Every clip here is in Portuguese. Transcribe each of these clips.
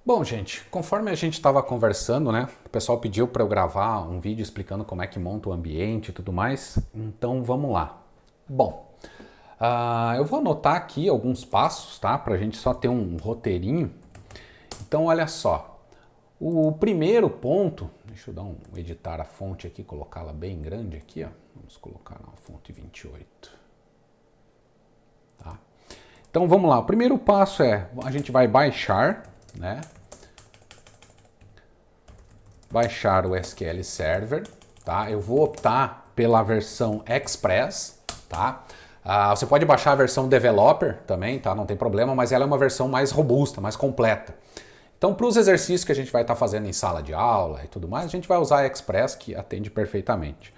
Bom, gente, conforme a gente estava conversando, né? O pessoal pediu para eu gravar um vídeo explicando como é que monta o ambiente e tudo mais. Então vamos lá. Bom, eu vou anotar aqui alguns passos, tá? Para a gente só ter um roteirinho. Então olha só. O primeiro ponto, deixa eu dar editar a fonte aqui, colocá-la bem grande aqui, ó. Vamos colocar na fonte 28. Tá? Então vamos lá. O primeiro passo é a gente vai baixar, né? Baixar o SQL Server, tá? Eu vou optar pela versão Express, tá? Você pode baixar a versão Developer também, tá? Não tem problema, mas ela é uma versão mais robusta, mais completa. Então, para os exercícios que a gente vai estar fazendo em sala de aula e tudo mais, a gente vai usar a Express, que atende perfeitamente.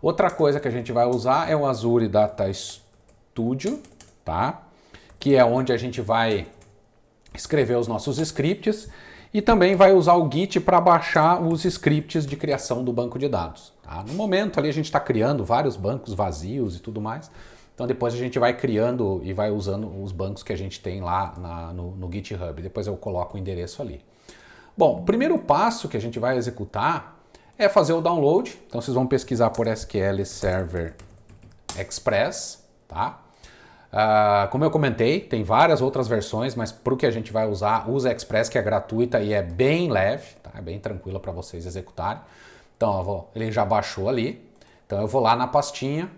Outra coisa que a gente vai usar é o Azure Data Studio, tá? Que é onde a gente vai escrever os nossos scripts e também vai usar o Git para baixar os scripts de criação do banco de dados. Tá? No momento ali a gente está criando vários bancos vazios e tudo mais, então depois a gente vai criando e vai usando os bancos que a gente tem lá no GitHub. Depois eu coloco o endereço ali. Bom, o primeiro passo que a gente vai executar é fazer o download. Então vocês vão pesquisar por SQL Server Express, tá? Como eu comentei, tem várias outras versões, mas para o que a gente vai usar, usa a Express, que é gratuita e é bem leve, tá? É bem tranquila para vocês executarem. Então, ele já baixou ali. Então, eu vou lá na pastinha,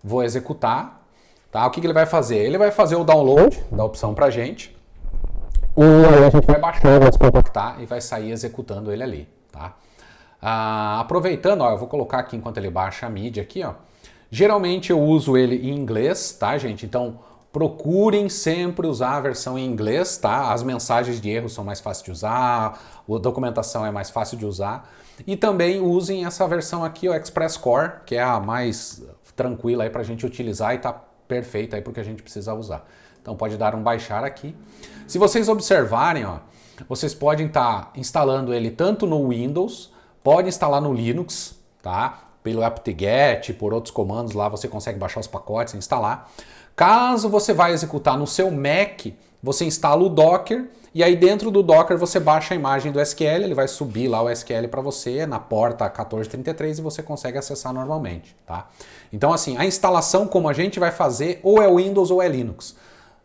vou executar. Tá? O que ele vai fazer? Ele vai fazer o download da opção para a gente. A gente vai baixar, vai descompactar e vai sair executando ele ali. Tá? Aproveitando, ó, eu vou colocar aqui enquanto ele baixa a mídia aqui, ó. Geralmente eu uso ele em inglês, tá, gente? Então procurem sempre usar a versão em inglês, tá? As mensagens de erro são mais fáceis de usar, a documentação é mais fácil de usar. E também usem essa versão aqui, o Express Core, que é a mais tranquila aí pra gente utilizar e tá perfeita aí porque a gente precisa usar. Então pode dar um baixar aqui. Se vocês observarem, ó, vocês podem estar instalando ele tanto no Windows, pode instalar no Linux, tá? Pelo apt-get, por outros comandos lá você consegue baixar os pacotes e instalar. Caso você vá executar no seu Mac, você instala o Docker e aí dentro do Docker você baixa a imagem do SQL, ele vai subir lá o SQL para você na porta 1433 e você consegue acessar normalmente, tá? Então assim, a instalação como a gente vai fazer ou é Windows ou é Linux.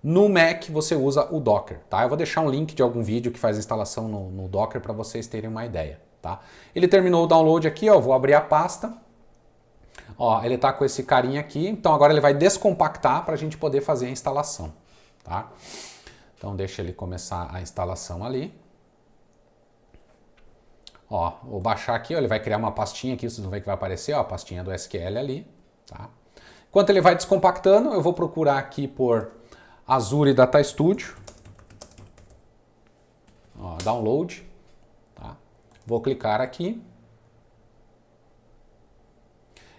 No Mac você usa o Docker, tá? Eu vou deixar um link de algum vídeo que faz a instalação no Docker para vocês terem uma ideia, tá? Ele terminou o download aqui, ó, vou abrir a pasta. Ó, ele está com esse carinha aqui, então agora ele vai descompactar para a gente poder fazer a instalação, tá? Então deixa ele começar a instalação ali. Ó, vou baixar aqui, ó, ele vai criar uma pastinha aqui, vocês vão ver que vai aparecer, ó, a pastinha do SQL ali, tá? Enquanto ele vai descompactando, eu vou procurar aqui por Azure Data Studio. Ó, download, tá? Vou clicar aqui.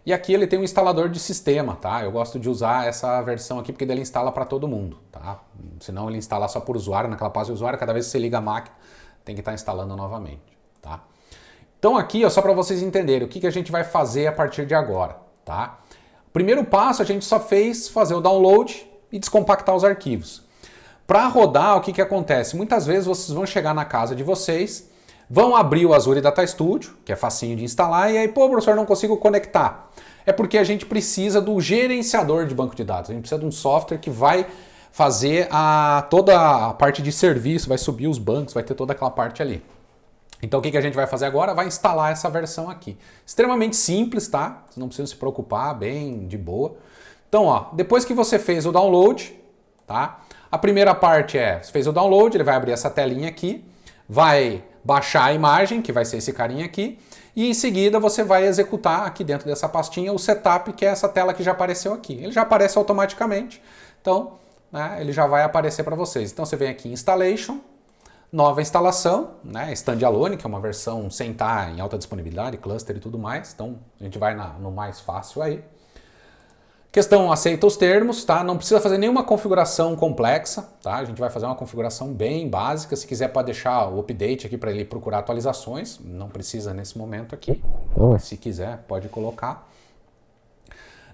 E aqui ele tem um instalador de sistema, tá? Eu gosto de usar essa versão aqui porque ele instala para todo mundo, tá? Senão ele instala só por usuário, naquela pasta de usuário, cada vez que você liga a máquina, tem que estar instalando novamente, tá? Então aqui, ó, só para vocês entenderem o que a gente vai fazer a partir de agora, tá? O primeiro passo a gente só fez fazer o download e descompactar os arquivos. Para rodar, o que acontece? Muitas vezes vocês vão chegar na casa de vocês, vão abrir o Azure Data Studio, que é facinho de instalar, e aí, pô, professor, não consigo conectar. É porque a gente precisa do gerenciador de banco de dados. A gente precisa de um software que vai fazer toda a parte de serviço, vai subir os bancos, vai ter toda aquela parte ali. Então o que a gente vai fazer agora? Vai instalar essa versão aqui. Extremamente simples, tá? Vocês não precisam se preocupar, bem de boa. Então, ó, depois que você fez o download, tá? A primeira parte você fez o download, ele vai abrir essa telinha aqui, vai baixar a imagem, que vai ser esse carinha aqui, e em seguida você vai executar aqui dentro dessa pastinha o setup, que é essa tela que já apareceu aqui. Ele já aparece automaticamente, então né, ele já vai aparecer para vocês. Então você vem aqui em Installation, nova instalação, né, Standalone, que é uma versão sem estar em alta disponibilidade, cluster e tudo mais. Então a gente vai no mais fácil aí. Questão aceita os termos, tá? Não precisa fazer nenhuma configuração complexa, tá? A gente vai fazer uma configuração bem básica. Se quiser pode deixar o update aqui para ele procurar atualizações. Não precisa nesse momento aqui. Se quiser pode colocar.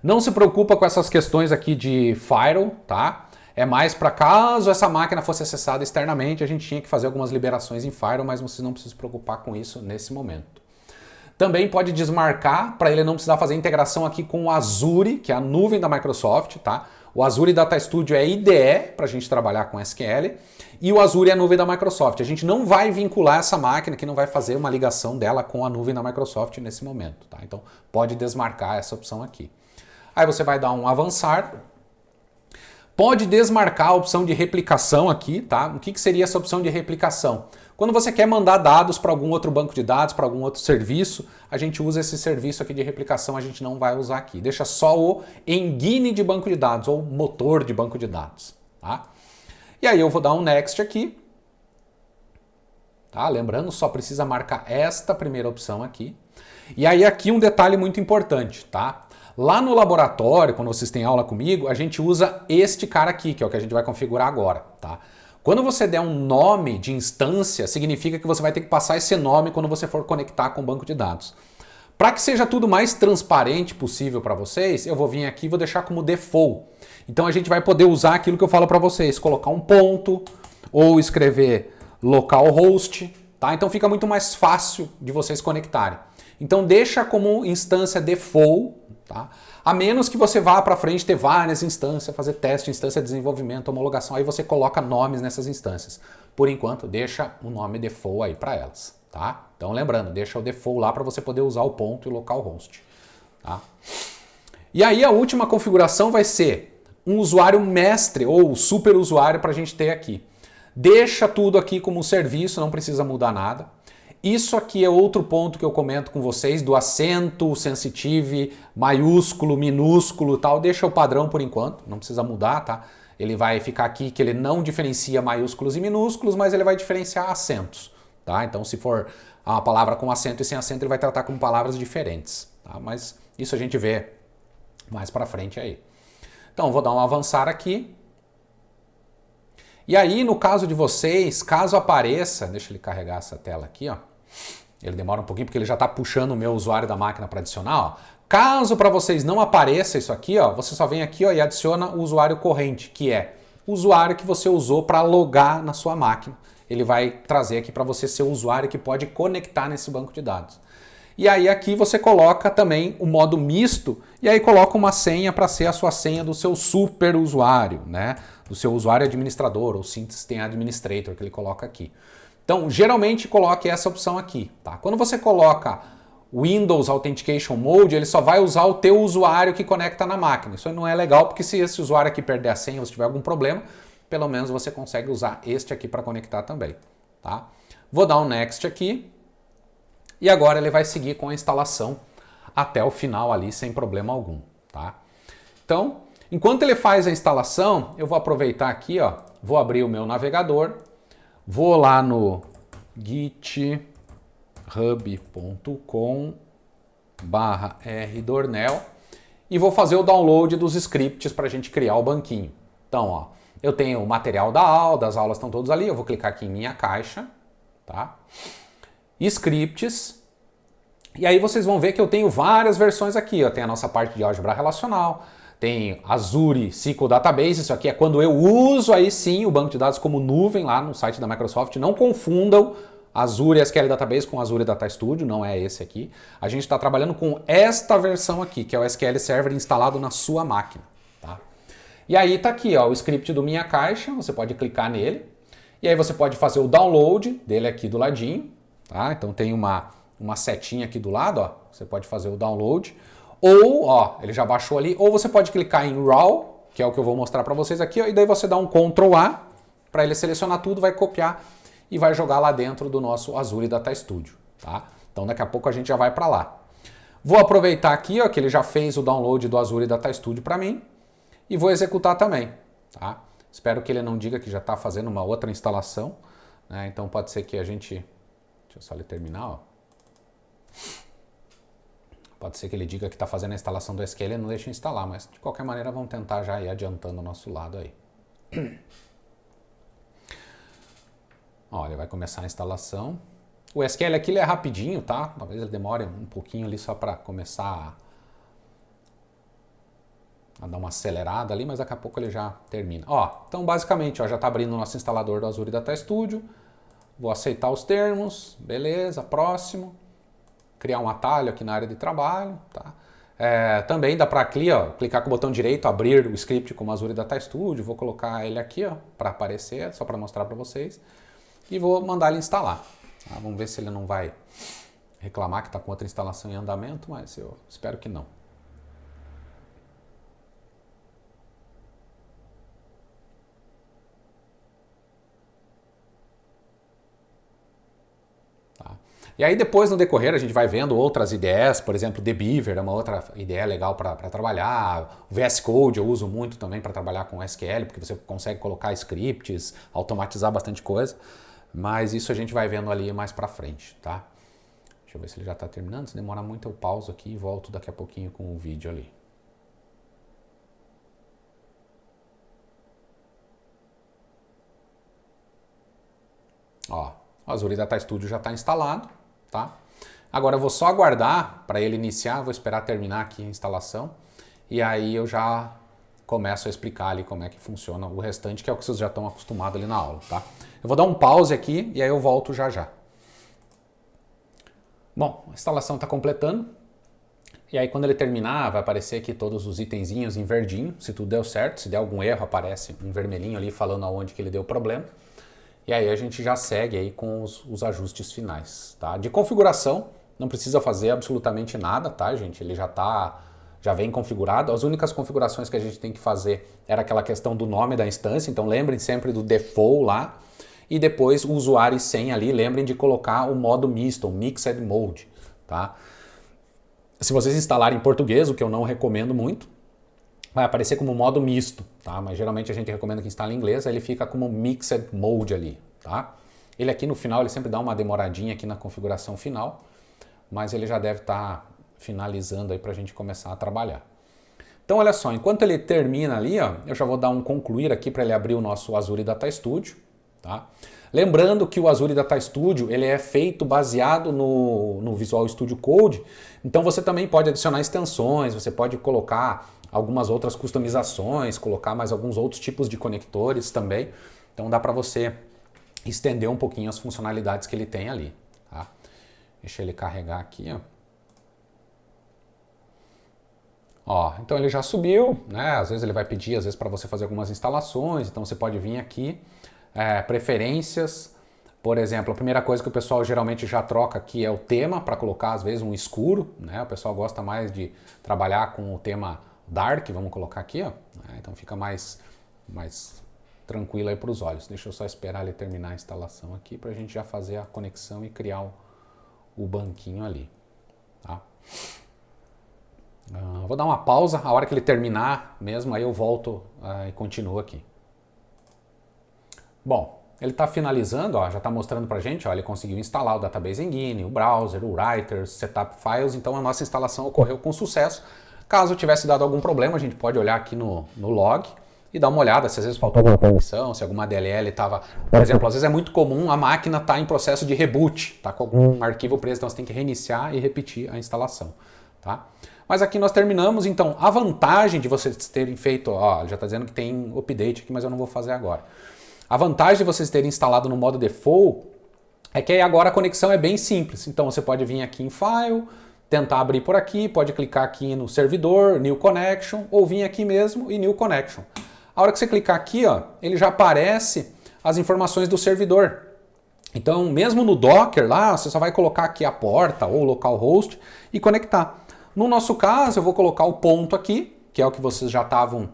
Não se preocupa com essas questões aqui de firewall, tá? É mais para caso essa máquina fosse acessada externamente, a gente tinha que fazer algumas liberações em Firewall, mas vocês não precisam se preocupar com isso nesse momento. Também pode desmarcar para ele não precisar fazer integração aqui com o Azure, que é a nuvem da Microsoft, tá? O Azure Data Studio é IDE para a gente trabalhar com SQL e o Azure é a nuvem da Microsoft. A gente não vai vincular essa máquina, que não vai fazer uma ligação dela com a nuvem da Microsoft nesse momento, tá? Então pode desmarcar essa opção aqui. Aí você vai dar um avançar. Pode desmarcar a opção de replicação aqui, tá? O que seria essa opção de replicação? Quando você quer mandar dados para algum outro banco de dados, para algum outro serviço, a gente usa esse serviço aqui de replicação, a gente não vai usar aqui. Deixa só o engine de banco de dados, ou motor de banco de dados, tá? E aí eu vou dar um next aqui. Tá? Lembrando, só precisa marcar esta primeira opção aqui. E aí aqui um detalhe muito importante, tá? Lá no laboratório, quando vocês têm aula comigo, a gente usa este cara aqui, que é o que a gente vai configurar agora, tá? Quando você der um nome de instância, significa que você vai ter que passar esse nome quando você for conectar com o banco de dados. Para que seja tudo mais transparente possível para vocês, eu vou vir aqui e vou deixar como default. Então a gente vai poder usar aquilo que eu falo para vocês, colocar um ponto ou escrever localhost, tá? Então fica muito mais fácil de vocês conectarem. Então deixa como instância default, tá? A menos que você vá para frente ter várias instâncias, fazer teste, instância de desenvolvimento, homologação, aí você coloca nomes nessas instâncias. Por enquanto, deixa o nome default aí para elas, tá? Então lembrando, deixa o default lá para você poder usar o ponto e o localhost, tá? E aí a última configuração vai ser um usuário mestre ou super usuário para a gente ter aqui. Deixa tudo aqui como serviço, não precisa mudar nada. Isso aqui é outro ponto que eu comento com vocês, do acento, sensitive, maiúsculo, minúsculo e tal. Deixa o padrão por enquanto, não precisa mudar, tá? Ele vai ficar aqui que ele não diferencia maiúsculos e minúsculos, mas ele vai diferenciar acentos, tá? Então se for uma palavra com acento e sem acento, ele vai tratar como palavras diferentes, tá? Mas isso a gente vê mais pra frente aí. Então vou dar um avançar aqui. E aí, no caso de vocês, caso apareça, deixa ele carregar essa tela aqui, ó. Ele demora um pouquinho porque ele já está puxando o meu usuário da máquina para adicionar. Ó. Caso para vocês não apareça isso aqui, ó, você só vem aqui ó, e adiciona o usuário corrente, que é o usuário que você usou para logar na sua máquina. Ele vai trazer aqui para você ser o usuário que pode conectar nesse banco de dados. E aí aqui você coloca também o modo misto e aí coloca uma senha para ser a sua senha do seu super usuário, né? Do seu usuário administrador ou System Administrator que ele coloca aqui. Então, geralmente coloque essa opção aqui, tá? Quando você coloca Windows Authentication Mode, ele só vai usar o teu usuário que conecta na máquina. Isso não é legal, porque se esse usuário aqui perder a senha ou se tiver algum problema, pelo menos você consegue usar este aqui para conectar também, tá? Vou dar um Next aqui. E agora ele vai seguir com a instalação até o final ali, sem problema algum, tá? Então, enquanto ele faz a instalação, eu vou aproveitar aqui, ó, vou abrir o meu navegador, vou lá no github.com/rdornel e vou fazer o download dos scripts para a gente criar o banquinho. Então, ó, eu tenho o material da aula, das aulas estão todos ali, eu vou clicar aqui em minha caixa, tá? Scripts, e aí vocês vão ver que eu tenho várias versões aqui, ó. Tem a nossa parte de álgebra relacional, tem Azure SQL Database, isso aqui é quando eu uso aí sim o banco de dados como nuvem lá no site da Microsoft. Não confundam Azure SQL Database com Azure Data Studio, não é esse aqui. A gente está trabalhando com esta versão aqui, que é o SQL Server instalado na sua máquina, tá? E aí tá aqui, ó, o script do Minha Caixa, você pode clicar nele, e aí você pode fazer o download dele aqui do ladinho, tá? Então tem uma setinha aqui do lado, ó, você pode fazer o download, ou, ó, ele já baixou ali, ou você pode clicar em RAW, que é o que eu vou mostrar para vocês aqui, ó, e daí você dá um Ctrl A para ele selecionar tudo, vai copiar e vai jogar lá dentro do nosso Azure Data Studio, tá? Então daqui a pouco a gente já vai para lá. Vou aproveitar aqui, ó, que ele já fez o download do Azure Data Studio para mim e vou executar também, tá? Espero que ele não diga que já está fazendo uma outra instalação, né? Então pode ser que a gente... Deixa eu só ele terminar, ó. Pode ser que ele diga que está fazendo a instalação do SQL e não deixa instalar, mas de qualquer maneira vamos tentar já ir adiantando o nosso lado aí. Ó, ele vai começar a instalação. O SQL aqui ele é rapidinho, tá? Talvez ele demore um pouquinho ali só para começar a dar uma acelerada ali, mas daqui a pouco ele já termina. Ó, então basicamente ó, já está abrindo o nosso instalador do Azure Data Studio. Vou aceitar os termos, beleza, próximo. Criar um atalho aqui na área de trabalho. Tá? Também dá para aqui, ó, clicar com o botão direito, abrir o script como Azure Data Studio. Vou colocar ele aqui para aparecer, só para mostrar para vocês. E vou mandar ele instalar. Tá? Vamos ver se ele não vai reclamar que está com outra instalação em andamento, mas eu espero que não. Tá? E aí depois, no decorrer, a gente vai vendo outras IDEs, por exemplo, The Beaver é uma outra IDE legal para trabalhar. O VS Code eu uso muito também para trabalhar com SQL, porque você consegue colocar scripts, automatizar bastante coisa. Mas isso a gente vai vendo ali mais para frente, tá? Deixa eu ver se ele já está terminando. Se demorar muito eu pauso aqui e volto daqui a pouquinho com o vídeo ali. Ó, o Azure Data Studio já está instalado, tá? Agora eu vou só aguardar para ele iniciar, vou esperar terminar aqui a instalação e aí eu já começo a explicar ali como é que funciona o restante, que é o que vocês já estão acostumados ali na aula, tá? Eu vou dar um pause aqui e aí eu volto já já. Bom, a instalação está completando. E aí quando ele terminar, vai aparecer aqui todos os itenzinhos em verdinho, se tudo deu certo. Se der algum erro, aparece um vermelhinho ali falando aonde que ele deu problema. E aí a gente já segue aí com os ajustes finais, tá? De configuração, não precisa fazer absolutamente nada, tá, gente? Ele já vem configurado. As únicas configurações que a gente tem que fazer era aquela questão do nome da instância, então lembrem sempre do default lá. E depois o usuário e senha ali, lembrem de colocar o modo misto, o Mixed Mode, tá? Se vocês instalarem em português, o que eu não recomendo muito, vai aparecer como modo misto, tá? Mas geralmente a gente recomenda que instale em inglês, aí ele fica como Mixed Mode ali, tá? Ele aqui no final, ele sempre dá uma demoradinha aqui na configuração final, mas ele já deve estar finalizando aí para a gente começar a trabalhar. Então olha só, enquanto ele termina ali, ó, eu já vou dar um concluir aqui para ele abrir o nosso Azure Data Studio, tá? Lembrando que o Azure Data Studio ele é feito baseado no Visual Studio Code, então você também pode adicionar extensões, você pode colocar algumas outras customizações, colocar mais alguns outros tipos de conectores também, então dá para você estender um pouquinho as funcionalidades que ele tem ali. Tá? Deixa ele carregar aqui, ó, então ele já subiu, né? Às vezes ele vai pedir, às vezes para você fazer algumas instalações, então você pode vir aqui, preferências, por exemplo, a primeira coisa que o pessoal geralmente já troca aqui é o tema, para colocar às vezes um escuro, né? O pessoal gosta mais de trabalhar com o tema dark, vamos colocar aqui, ó, então fica mais tranquilo aí para os olhos. Deixa eu só esperar ele terminar a instalação aqui para a gente já fazer a conexão e criar o banquinho ali, tá? Vou dar uma pausa, a hora que ele terminar mesmo, aí eu volto e continuo aqui. Bom, ele está finalizando, ó, já está mostrando para a gente, ó, ele conseguiu instalar o Database Engine, o browser, o Writer, Setup Files, então a nossa instalação ocorreu com sucesso. Caso tivesse dado algum problema, a gente pode olhar aqui no log e dar uma olhada, se às vezes faltou alguma permissão, se alguma DLL estava... Por exemplo, às vezes é muito comum a máquina estar em processo de reboot, tá com algum arquivo preso, então você tem que reiniciar e repetir a instalação, tá? Mas aqui nós terminamos, então a vantagem de vocês terem feito, ó, já está dizendo que tem update aqui, mas eu não vou fazer agora. A vantagem de vocês terem instalado no modo default é que aí agora a conexão é bem simples. Então você pode vir aqui em File, tentar abrir por aqui, pode clicar aqui no servidor, New Connection, ou vir aqui mesmo e New Connection. A hora que você clicar aqui, ó, ele já aparece as informações do servidor. Então, mesmo no Docker lá, você só vai colocar aqui a porta ou localhost e conectar. No nosso caso, eu vou colocar o ponto aqui, que é o que vocês já estavam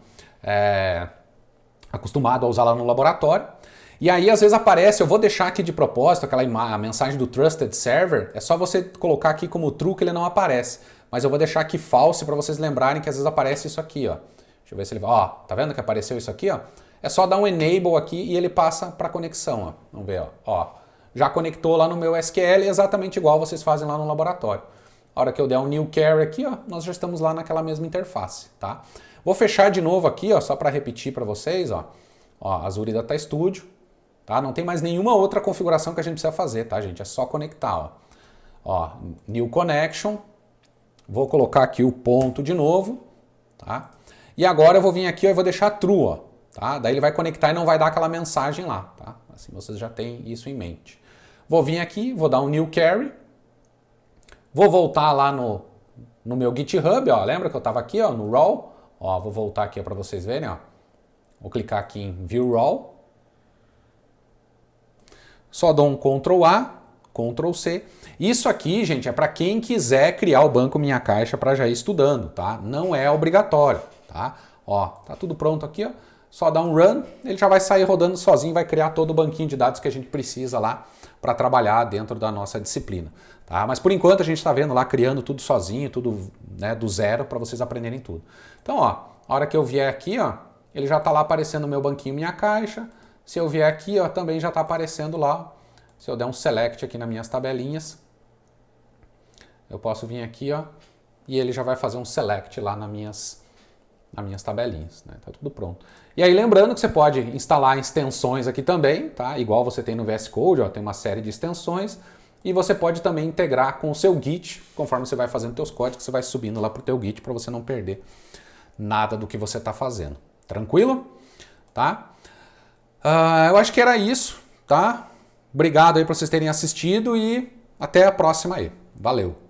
acostumados a usar lá no laboratório. E aí, às vezes aparece, eu vou deixar aqui de propósito, a mensagem do Trusted Server, é só você colocar aqui como true que ele não aparece. Mas eu vou deixar aqui false para vocês lembrarem que às vezes aparece isso aqui, ó. Deixa eu ver se ele vai... Ó, tá vendo que apareceu isso aqui, ó? É só dar um enable aqui e ele passa para conexão, ó. Vamos ver, ó. Já conectou lá no meu SQL, exatamente igual vocês fazem lá no laboratório. A hora que eu der um new carry aqui, ó, nós já estamos lá naquela mesma interface, tá? Vou fechar de novo aqui, ó, só para repetir para vocês, ó. Ó, Azure Data Studio, tá? Não tem mais nenhuma outra configuração que a gente precisa fazer, tá, gente? É só conectar, ó. Ó, New Connection. Vou colocar aqui o ponto de novo, tá? E agora eu vou vir aqui e vou deixar true, ó, tá? Daí ele vai conectar e não vai dar aquela mensagem lá, tá? Assim vocês já têm isso em mente. Vou vir aqui, vou dar um new carry, vou voltar lá no meu GitHub, ó, lembra que eu estava aqui, ó, no raw, ó, vou voltar aqui para vocês verem, ó. Vou clicar aqui em view raw, só dou um Ctrl A, Ctrl C. Isso aqui, gente, é para quem quiser criar o banco Minha Caixa para já ir estudando, tá? Não é obrigatório, tá? Ó, tá tudo pronto aqui, ó. Só dá um run, ele já vai sair rodando sozinho, vai criar todo o banquinho de dados que a gente precisa lá para trabalhar dentro da nossa disciplina, tá? Mas por enquanto a gente está vendo lá criando tudo sozinho, tudo, né, do zero para vocês aprenderem tudo. Então, ó, a hora que eu vier aqui, ó, ele já está lá aparecendo o meu banquinho Minha Caixa. Se eu vier aqui, ó, também já está aparecendo lá. Se eu der um select aqui nas minhas tabelinhas, eu posso vir aqui, ó, e ele já vai fazer um select lá nas minhas tabelinhas, né? Tá tudo pronto. E aí lembrando que você pode instalar extensões aqui também, tá? Igual você tem no VS Code, ó, tem uma série de extensões. E você pode também integrar com o seu Git, conforme você vai fazendo teus códigos, você vai subindo lá para o teu Git para você não perder nada do que você está fazendo. Tranquilo? Tá? Eu acho que era isso, tá? Obrigado aí por vocês terem assistido e até a próxima aí. Valeu!